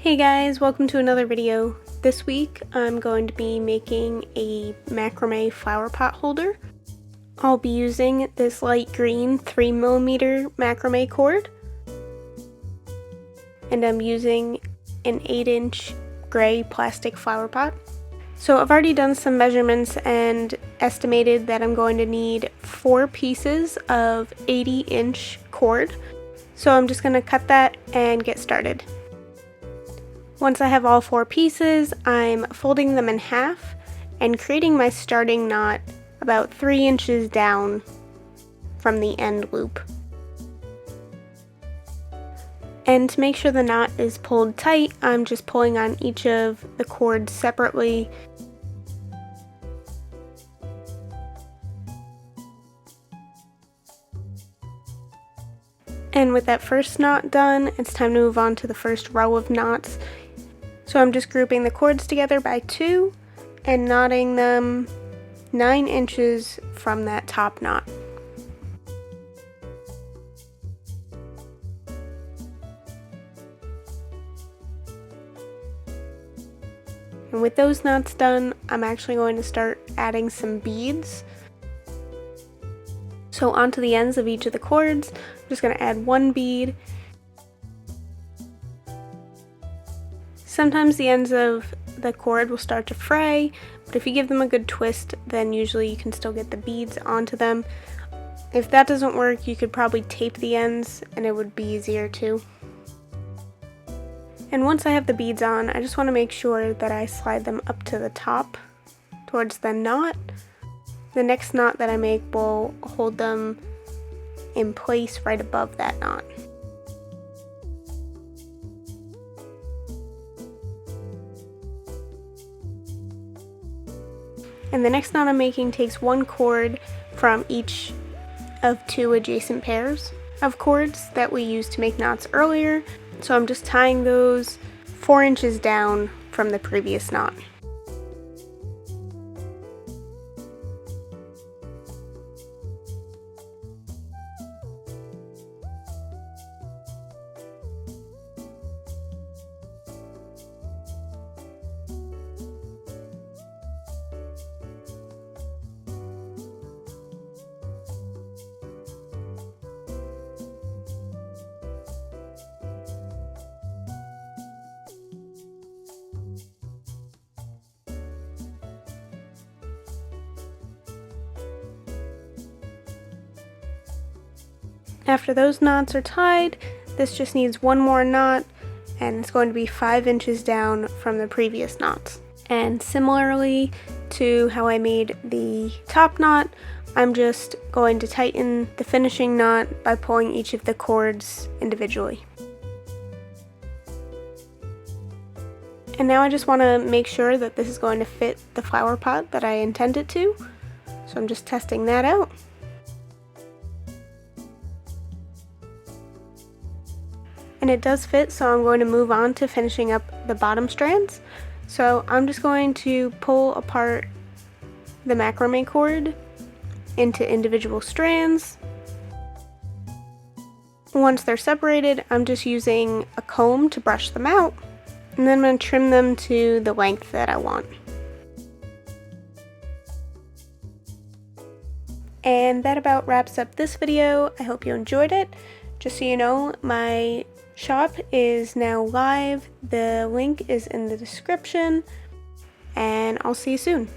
Hey guys, welcome to another video. This week I'm going to be making a macrame flower pot holder. I'll be using this light green 3mm macrame cord, and I'm using an 8-inch gray plastic flower pot. So I've already done some measurements and estimated that I'm going to need 4 pieces of 80-inch cord. So I'm just going to cut that and get started. Once I have all 4 pieces, I'm folding them in half and creating my starting knot about 3 inches down from the end loop. And to make sure the knot is pulled tight, I'm just pulling on each of the cords separately. And with that first knot done, it's time to move on to the first row of knots. So I'm just grouping the cords together by 2 and knotting them 9 inches from that top knot. And with those knots done, I'm actually going to start adding some beads. So onto the ends of each of the cords, I'm just going to add 1 bead. Sometimes the ends of the cord will start to fray, but if you give them a good twist, then usually you can still get the beads onto them. If that doesn't work, you could probably tape the ends and it would be easier too. And once I have the beads on, I just want to make sure that I slide them up to the top towards the knot. The next knot that I make will hold them in place right above that knot. And the next knot I'm making takes 1 cord from each of 2 adjacent pairs of cords that we used to make knots earlier. So I'm just tying those 4 inches down from the previous knot. After those knots are tied, this just needs 1 more knot, and it's going to be 5 inches down from the previous knots. And similarly to how I made the top knot, I'm just going to tighten the finishing knot by pulling each of the cords individually. And now I just want to make sure that this is going to fit the flower pot that I intend it to, so I'm just testing that out. And it does fit, so I'm going to move on to finishing up the bottom strands. So I'm just going to pull apart the macrame cord into individual strands. Once they're separated, I'm just using a comb to brush them out, and then I'm going to trim them to the length that I want. And that about wraps up this video. I hope you enjoyed it. Just so you know, my shop is now live. The link is in the description, and I'll see you soon.